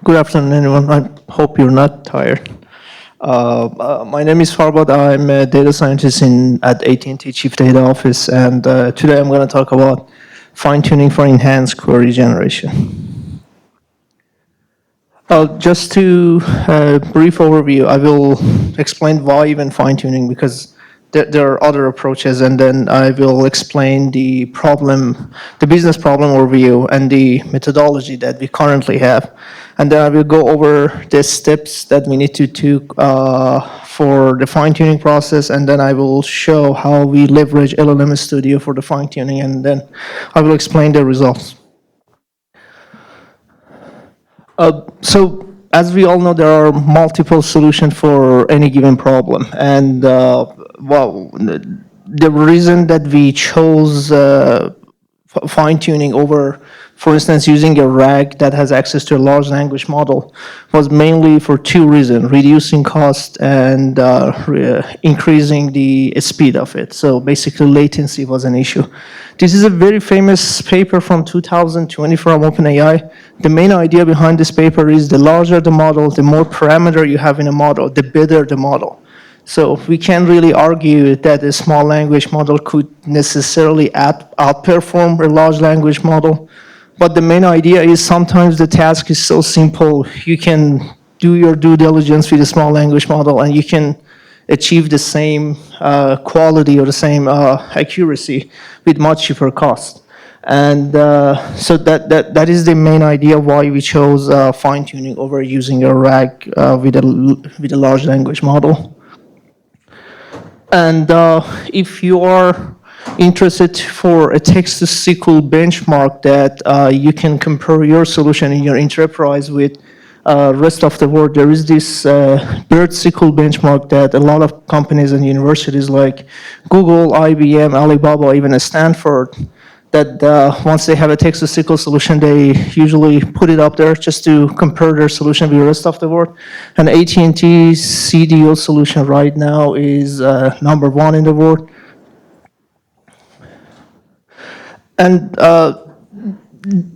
Good afternoon, everyone. I hope you're not tired. My name is Farbod. I'm a data scientist at AT&T Chief Data Office, and today I'm going to talk about fine-tuning for enhanced query generation. Just to brief overview, I will explain why even fine-tuning, because there are other approaches, and then I will explain the business problem overview, and the methodology that we currently have. And then I will go over the steps that we need to take for the fine-tuning process, and then I will show how we leverage LLM Studio for the fine-tuning, and then I will explain the results. So as we all know, there are multiple solutions for any given problem. And the reason that we chose fine-tuning over, for instance, using a RAG that has access to a large language model was mainly for two reasons: reducing cost and increasing the speed of it. So basically, latency was an issue. This is a very famous paper from 2020 from OpenAI. The main idea behind this paper is the larger the model, the more parameter you have in a model, the better the model. So we can't really argue that a small language model could necessarily outperform a large language model. But the main idea is sometimes the task is so simple, you can do your due diligence with a small language model and you can achieve the same quality or the same accuracy with much cheaper cost. And so that is the main idea why we chose fine-tuning over using a RAG with a large language model. And if you are interested for a text-to-SQL benchmark that you can compare your solution in your enterprise with rest of the world, there is this BERT SQL benchmark that a lot of companies and universities like Google, IBM, Alibaba, even Stanford, that once they have a text-to-SQL solution, they usually put it up there just to compare their solution with the rest of the world. And AT&T's CDO solution right now is #1 in the world. And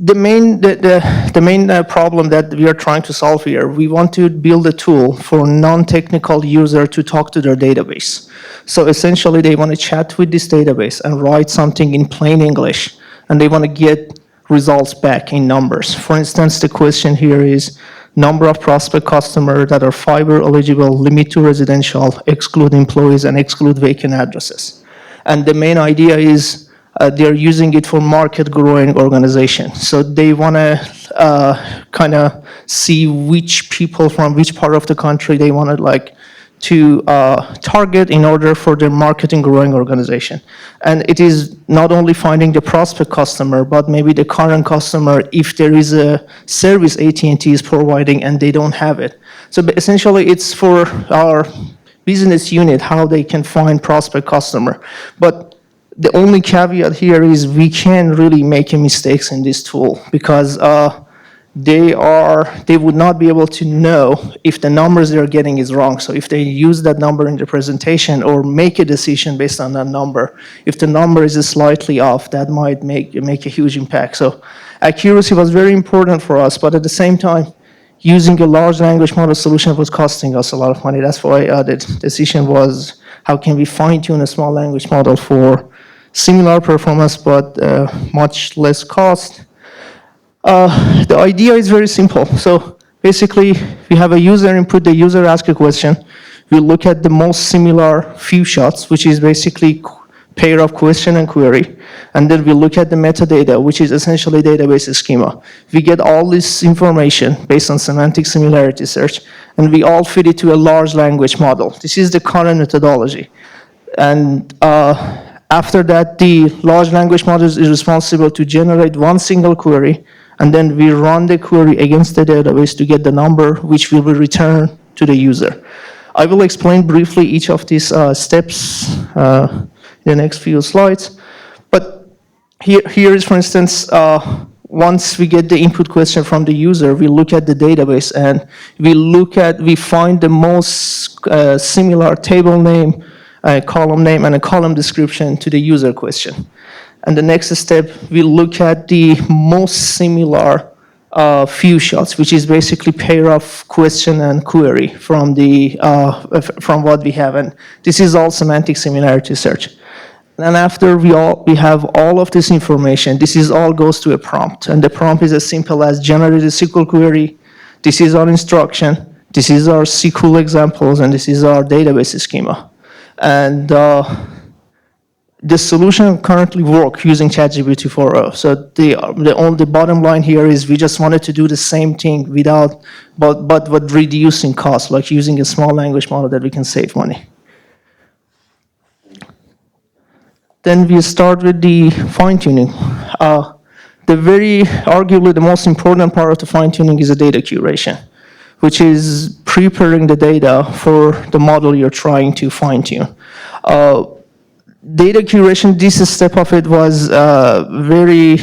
the main problem that we are trying to solve here, we want to build a tool for non-technical user to talk to their database. So essentially, they want to chat with this database and write something in plain English, and they want to get results back in numbers. For instance, the question here is number of prospect customers that are fiber eligible, limit to residential, exclude employees, and exclude vacant addresses. And the main idea is they're using it for market growing organization. So they want to kind of see which people from which part of the country they want to target in order for their marketing growing organization. And it is not only finding the prospect customer, but maybe the current customer if there is a service AT&T is providing and they don't have it. So essentially it's for our business unit how they can find prospect customer. But the only caveat here is we can't really make mistakes in this tool because they would not be able to know if the numbers they're getting is wrong. So if they use that number in the presentation or make a decision based on that number, if the number is slightly off, that might make a huge impact. So accuracy was very important for us, but at the same time, using a large language model solution was costing us a lot of money. That's why the decision was, how can we fine-tune a small language model for similar performance but much less cost? The idea is very simple. So basically, we have a user input, the user asks a question. We look at the most similar few shots, which is basically pair of question and query. And then we look at the metadata, which is essentially database schema. We get all this information based on semantic similarity search, and we all feed it to a large language model. This is the current methodology. And after that, the large language model is responsible to generate one single query, and then we run the query against the database to get the number which we will return to the user. I will explain briefly each of these steps in the next few slides. But here is, for instance, once we get the input question from the user, we look at the database and we find the most similar table name, a column name, and a column description to the user question. And the next step, we look at the most similar few shots, which is basically pair of question and query from from what we have, and this is all semantic similarity search. And after we have all of this information, this is all goes to a prompt, and the prompt is as simple as generate a SQL query. This is our instruction. This is our SQL examples, and this is our database schema. And the solution currently works using ChatGPT 4.0. So the bottom line here is we just wanted to do the same thing but with reducing costs, like using a small language model that we can save money. Then we start with the fine-tuning. Arguably the most important part of the fine-tuning is the data curation, which is preparing the data for the model you're trying to fine-tune. Data curation, this step of it was very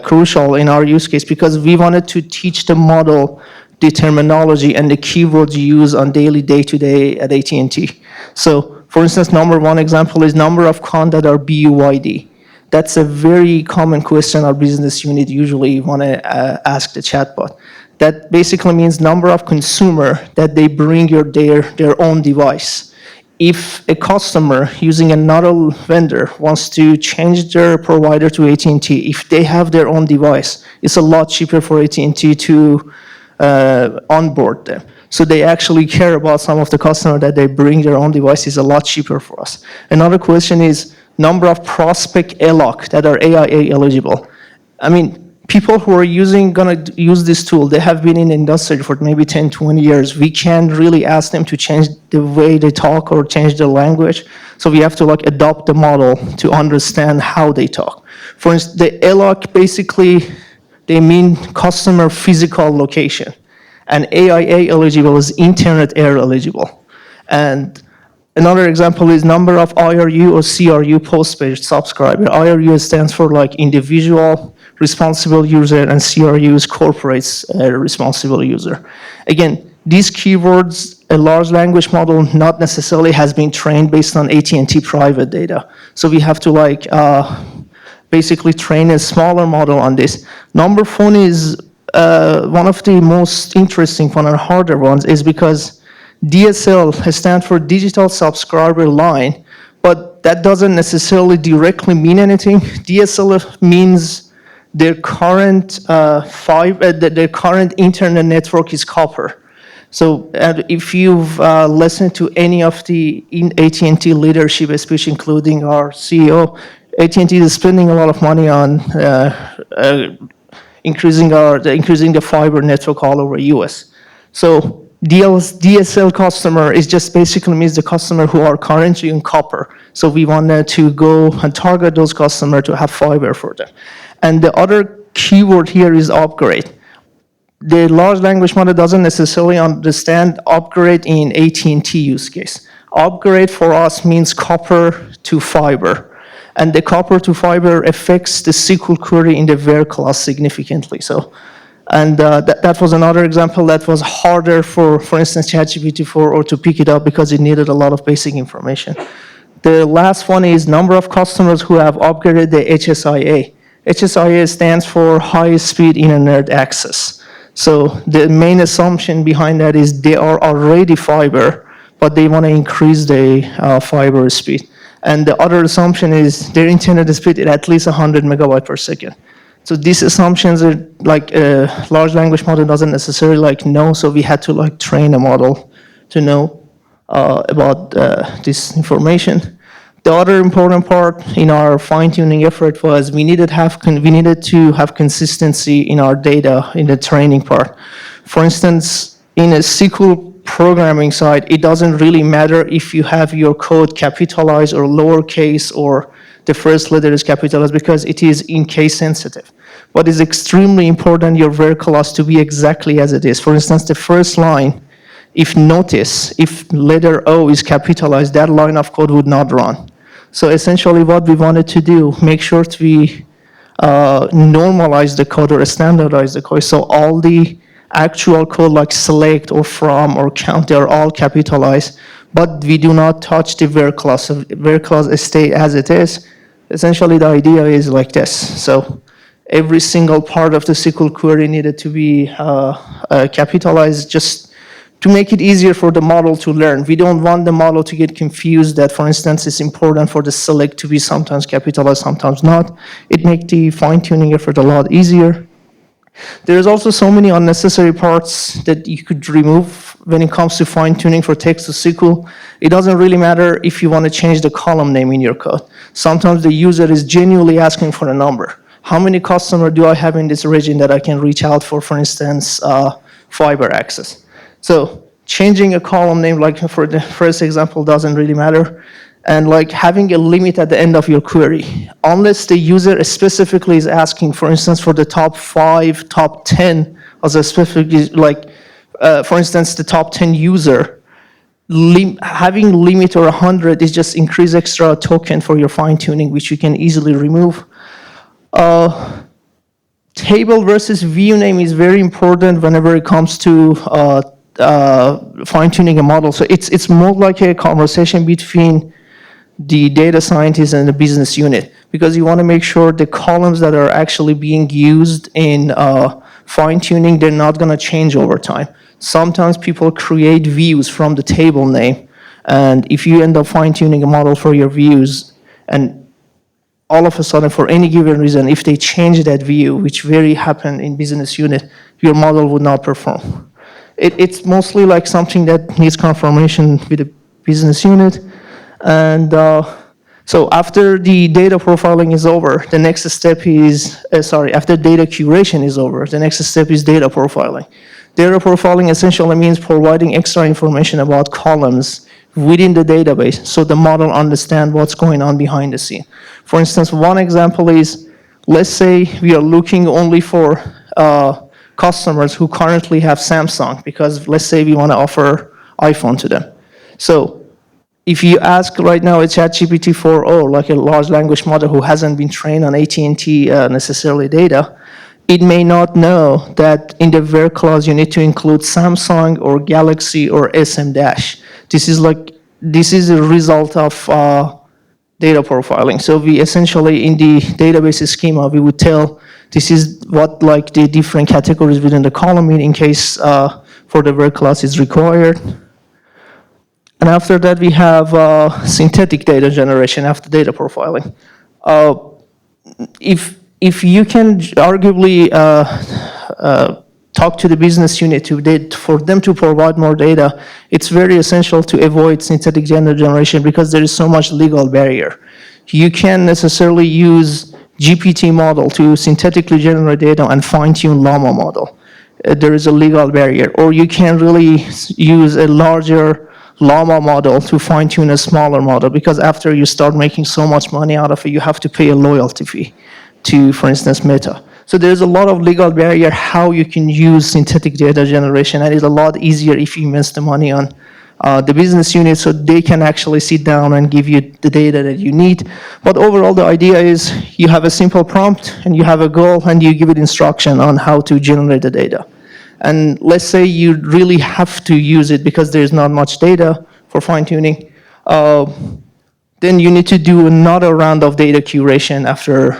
crucial in our use case because we wanted to teach the model the terminology and the keywords you use on daily, day-to-day at AT&T. So, for instance, number one example is number of con that are BUID. That's a very common question our business unit usually want to ask the chatbot. That basically means number of consumer that they bring their own device. If a customer using another vendor wants to change their provider to AT&T, if they have their own device, it's a lot cheaper for AT&T to onboard them. So they actually care about some of the customer that they bring their own device is a lot cheaper for us. Another question is number of prospect ALOC that are AIA eligible. I mean, people who are gonna use this tool, they have been in the industry for maybe 10, 20 years. We can't really ask them to change the way they talk or change their language. So we have to like adopt the model to understand how they talk. For instance, the ALOC basically, they mean customer physical location. And AIA eligible is internet air eligible. And another example is number of IRU or CRU postpaid subscriber. IRU stands for like individual responsible user, and CRU is corporate responsible user. Again, these keywords, a large language model not necessarily has been trained based on AT&T private data. So we have to like basically train a smaller model on this. Number phone is one of the most interesting one and harder ones is because DSL stands for digital subscriber line, but that doesn't necessarily directly mean anything. DSL means their current their current internet network is copper. So if you've listened to any of the AT&T leadership speech, including our CEO, AT&T is spending a lot of money on increasing the fiber network all over US. So DSL customer is just basically means the customer who are currently in copper. So we wanted to go and target those customers to have fiber for them. And the other keyword here is upgrade. The large language model doesn't necessarily understand upgrade in AT&T use case. Upgrade for us means copper to fiber. And the copper to fiber affects the SQL query in the where class significantly. So, and that was another example that was harder for instance, ChatGPT 4 or to pick it up because it needed a lot of basic information. The last one is number of customers who have upgraded the HSIA. HSIA stands for high speed internet access. So the main assumption behind that is they are already fiber, but they want to increase the fiber speed. And the other assumption is their internet speed is at least 100 megabytes per second. So these assumptions are like a large language model doesn't necessarily like know, so we had to like train a model to know about this information. The other important part in our fine-tuning effort was we needed to have consistency in our data in the training part. For instance, in a SQL programming side, it doesn't really matter if you have your code capitalized or lowercase or the first letter is capitalized because it is in case sensitive. What is extremely important, your where clause to be exactly as it is. For instance, the first line, if letter O is capitalized, that line of code would not run. So essentially what we wanted to do, make sure to normalize the code or standardize the code. So all the actual code like select or from or count, they're all capitalized, but we do not touch the where clause. So where clause stay as it is. Essentially the idea is like this. So every single part of the SQL query needed to be capitalized just to make it easier for the model to learn. We don't want the model to get confused that, for instance, it's important for the select to be sometimes capitalized, sometimes not. It makes the fine-tuning effort a lot easier. There's also so many unnecessary parts that you could remove when it comes to fine-tuning for text-to-SQL. It doesn't really matter if you want to change the column name in your code. Sometimes the user is genuinely asking for a number. How many customers do I have in this region that I can reach out for instance, fiber access? So changing a column name, like for the first example, doesn't really matter. And like having a limit at the end of your query, unless the user specifically is asking, for instance, for the top 5, top 10, as a specific, like, for instance, the top 10 user, having limit or 100 is just increase extra token for your fine tuning, which you can easily remove. Table versus view name is very important whenever it comes to fine-tuning a model. So it's more like a conversation between the data scientist and the business unit, because you want to make sure the columns that are actually being used in fine-tuning, they're not going to change over time. Sometimes people create views from the table name, and if you end up fine-tuning a model for your views, and all of a sudden, for any given reason, if they change that view, which very happen in business unit, your model would not perform. It's mostly like something that needs confirmation with the business unit. And so after the data profiling is over, the next step is, after data curation is over, the next step is data profiling. Data profiling essentially means providing extra information about columns within the database so the model understands what's going on behind the scene. For instance, one example is, let's say we are looking only for customers who currently have Samsung, because let's say we want to offer iPhone to them. So if you ask right now a ChatGPT 4.0, like a large language model who hasn't been trained on AT&T necessarily data, it may not know that in the where clause you need to include Samsung or Galaxy or SM dash. This is a result of data profiling. So we essentially, in the database schema, we would tell this is what like the different categories within the column mean in case for the where clause is required. And after that, we have synthetic data generation after data profiling. If you can arguably talk to the business unit for them to provide more data, it's very essential to avoid synthetic data generation because there is so much legal barrier. You can't necessarily use GPT model to synthetically generate data and fine-tune Llama model. There is a legal barrier. Or you can't really use a larger Llama model to fine-tune a smaller model, because after you start making so much money out of it, you have to pay a loyalty fee to, for instance, Meta. So there's a lot of legal barrier how you can use synthetic data generation, and it's a lot easier if you invest the money on the business unit so they can actually sit down and give you the data that you need. But overall, the idea is you have a simple prompt and you have a goal and you give it instruction on how to generate the data. And let's say you really have to use it because there's not much data for fine-tuning, then you need to do another round of data curation after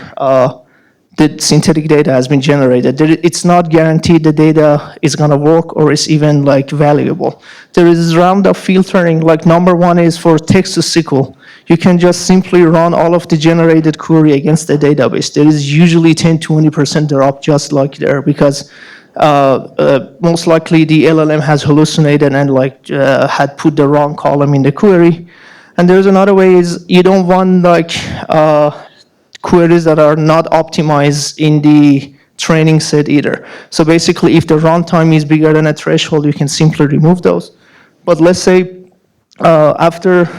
the synthetic data has been generated. It's not guaranteed the data is gonna work or is even like valuable. There is a round of filtering, like number one is for text-to-SQL. You can just simply run all of the generated query against the database. There is usually 10-20% drop just like there, because most likely the LLM has hallucinated and had put the wrong column in the query. And there's another way is you don't want like queries that are not optimized in the training set either. So basically, if the runtime is bigger than a threshold, you can simply remove those. But let's say after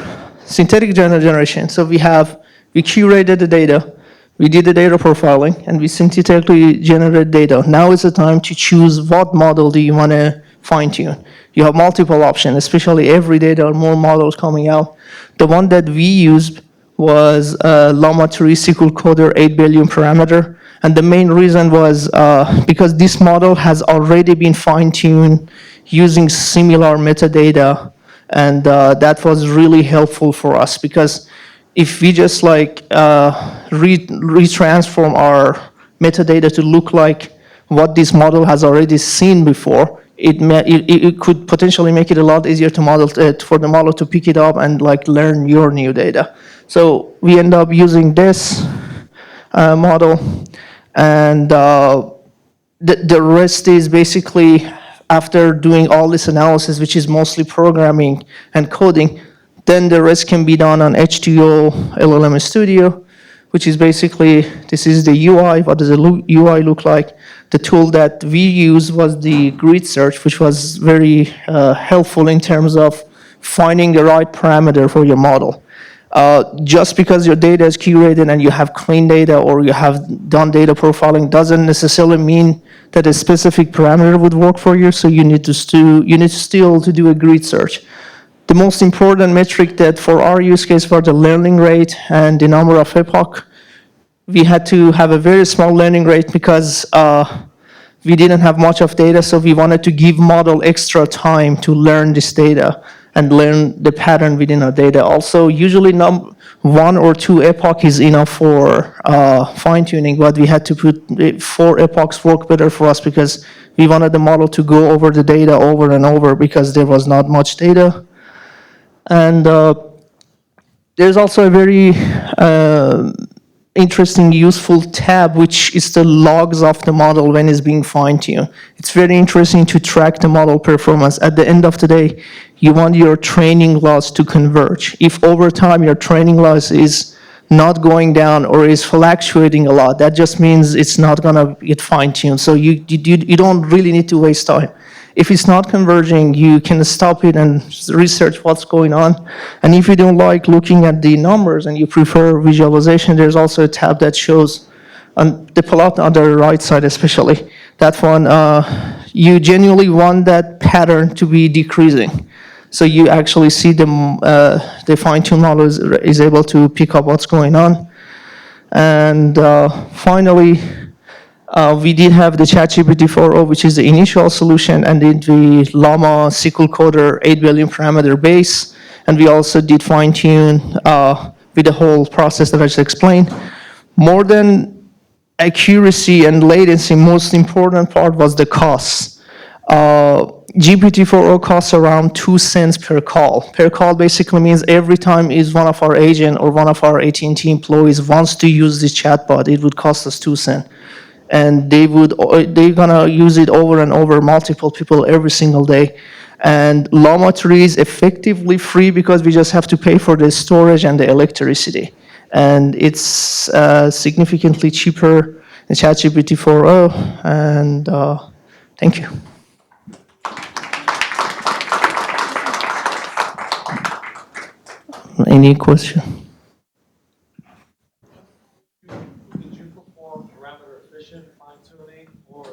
synthetic data generation, so we curated the data, we did the data profiling, and we synthetically generated data. Now is the time to choose what model do you want to fine-tune. You have multiple options, especially every day there are more models coming out. The one that we used was Llama 3 SQL Coder 8 billion parameter. And the main reason was because this model has already been fine-tuned using similar metadata. And that was really helpful for us, because if we just like retransform our metadata to look like what this model has already seen before, it could potentially make it a lot easier to for the model to pick it up and like learn your new data. So we end up using this model, and the rest is basically after doing all this analysis, which is mostly programming and coding, then the rest can be done on H2O LLM Studio, which is basically, this is the UI. What does the UI look like? The tool that we used was the grid search, which was very helpful in terms of finding the right parameter for your model. Just because your data is curated and you have clean data or you have done data profiling doesn't necessarily mean that a specific parameter would work for you. So you need to still to do a grid search. The most important metric that for our use case for the learning rate and the number of epoch, we had to have a very small learning rate because we didn't have much of data, so we wanted to give model extra time to learn this data and learn the pattern within our data. Also, usually 1 or 2 epoch is enough for fine-tuning, but we had to put 4 epochs work better for us because we wanted the model to go over the data over and over because there was not much data. And there's also a very interesting, useful tab, which is the logs of the model when it's being fine-tuned. It's very interesting to track the model performance. At the end of the day, you want your training loss to converge. If over time your training loss is not going down or is fluctuating a lot, that just means it's not gonna get fine-tuned. So you don't really need to waste time. If it's not converging, you can stop it and research what's going on. And if you don't like looking at the numbers and you prefer visualization, there's also a tab that shows on the plot on the right side especially. That one, you genuinely want that pattern to be decreasing. So you actually see the fine-tuned model is able to pick up what's going on. And finally, we did have the ChatGPT 4.0, which is the initial solution, and then the Llama SQL Coder 8 billion parameter base. And we also did fine-tune with the whole process that I just explained. More than accuracy and latency, most important part was the cost. GPT 4.0 costs around 2 cents per call. Per call basically means every time is one of our agent or one of our AT&T employees wants to use this chatbot, it would cost us 2 cents. And they're gonna use it over and over, multiple people every single day. And Llama 3 is effectively free because we just have to pay for the storage and the electricity. And it's significantly cheaper than ChatGPT 4.0. And thank you. Any question? Did you perform parameter efficient fine-tuning, or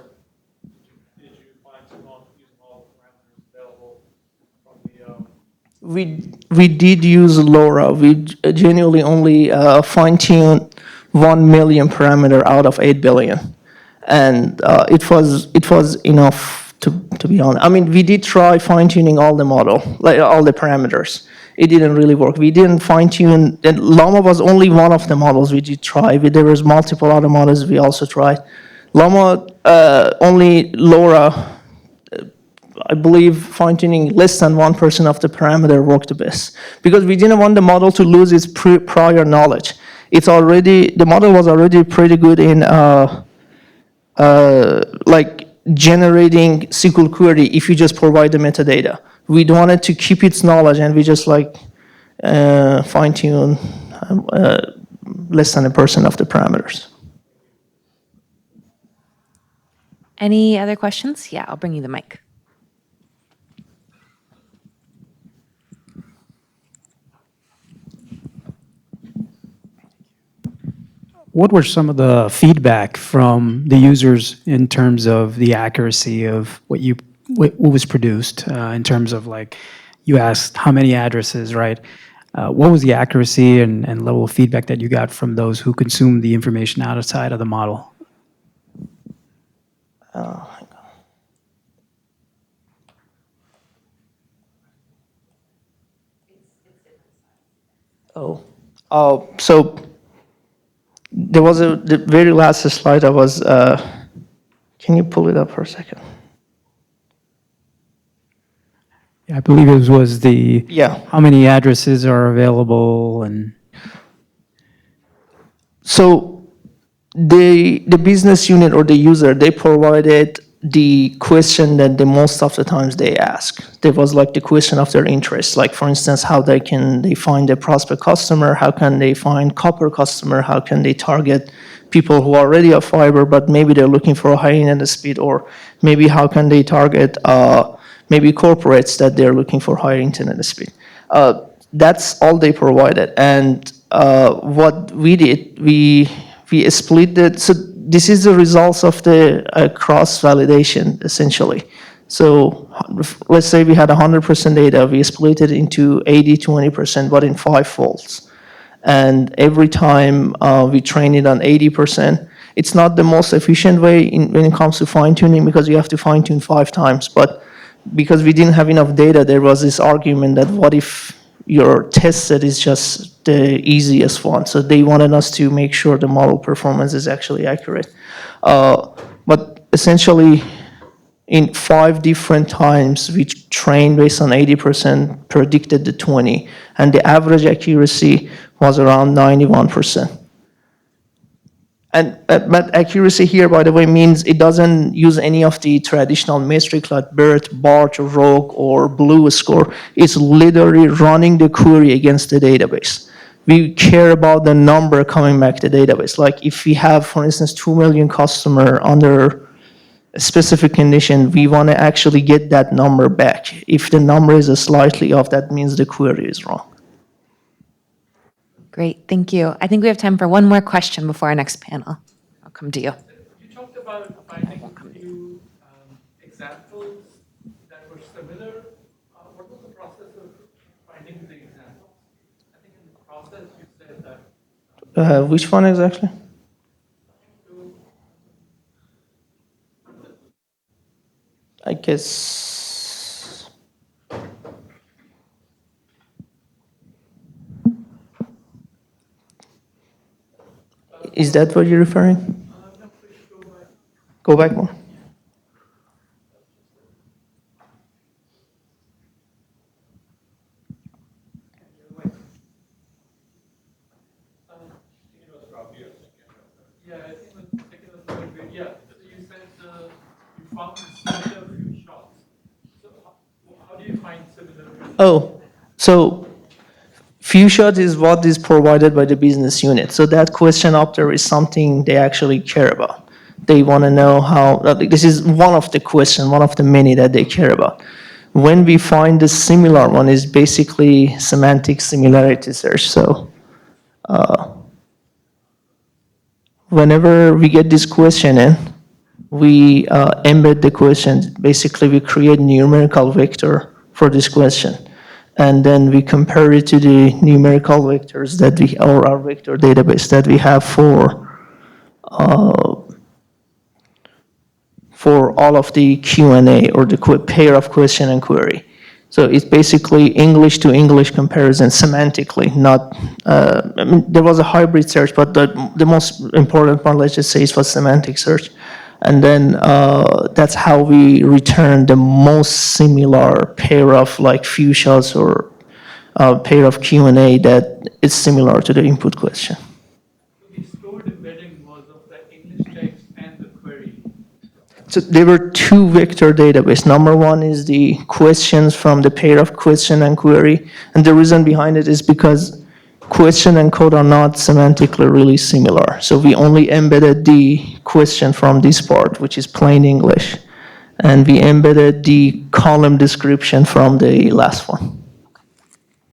did you fine-tune on using all the parameters available from the? We did use LoRa. We genuinely only fine-tuned 1 million parameter out of 8 billion, and it was enough to be honest. I mean, we did try fine-tuning all the model, like all the parameters. It didn't really work. We didn't fine-tune, and Llama was only one of the models we did try. There was multiple other models we also tried. Llama, only LoRa, I believe fine-tuning less than 1% of the parameter worked the best. Because we didn't want the model to lose its prior knowledge. The model was already pretty good in like generating SQL query if you just provide the metadata. We wanted to keep its knowledge, and we just like fine-tune less than 1% of the parameters. Any other questions? Yeah, I'll bring you the mic. What were some of the feedback from the users in terms of the accuracy of what was produced, in terms of, like, you asked how many addresses, right? What was the accuracy and level of feedback that you got from those who consumed the information outside of the model? So There was the very last slide I was, can you pull it up for a second? Yeah, I believe it was the Yeah. how many addresses are available and So the business unit or the user, they provided the question that the most of the times they ask. There was like the question of their interest, like for instance, how they find a prospect customer, how can they find copper customer, how can they target people who are already a fiber, but maybe they're looking for a high internet speed, or maybe how can they target maybe corporates that they're looking for higher internet speed. That's all they provided. And what we did, we split it. So this is the results of the cross-validation, essentially. So let's say we had 100% data. We split it into 80, 20%, but in 5 folds. And every time we train it on 80%, it's not the most efficient way when it comes to fine-tuning, because you have to fine-tune 5 times. But because we didn't have enough data, there was this argument that what if your test set is just the easiest one? So they wanted us to make sure the model performance is actually accurate. But essentially, in 5 different times, we trained based on 80%, predicted the 20, and the average accuracy was around 91%. And but accuracy here, by the way, means it doesn't use any of the traditional metrics like BERT, BART, ROG, or BLUE score. It's literally running the query against the database. We care about the number coming back to the database. Like if we have, for instance, 2 million customer under a specific condition, we want to actually get that number back. If the number is slightly off, that means the query is wrong. Great, thank you. I think we have time for one more question before our next panel. I'll come to you. You talked about finding a few examples that were similar. What was the process of finding the examples? I think in the process you said that. Which one exactly? I guess. Is that what you're referring? No, please go back. Go back more. Yeah, I think the second or third grade. Yeah, so you said you found similar few shots. So how do you find similar few shots? Oh, so few shots is what is provided by the business unit. So that question up there is something they actually care about. They want to know how, this is one of the questions, one of the many that they care about. When we find the similar one is basically semantic similarity search. So whenever we get this question in, we embed the question. Basically, we create numerical vector for this question. And then we compare it to the numerical vectors that we, or our vector database that we have for all of the Q&A or the pair of question and query. So it's basically English to English comparison semantically, not, I mean, there was a hybrid search, but the most important part, let's just say, it was semantic search. And then that's how we return the most similar pair of like few shots or pair of Q&A that is similar to the input question. So the stored embedding was of the English text and the query. So there were 2 vector database. Number one is the questions from the pair of question and query. And the reason behind it is because question and code are not semantically really similar. So we only embedded the question from this part, which is plain English. And we embedded the column description from the last one.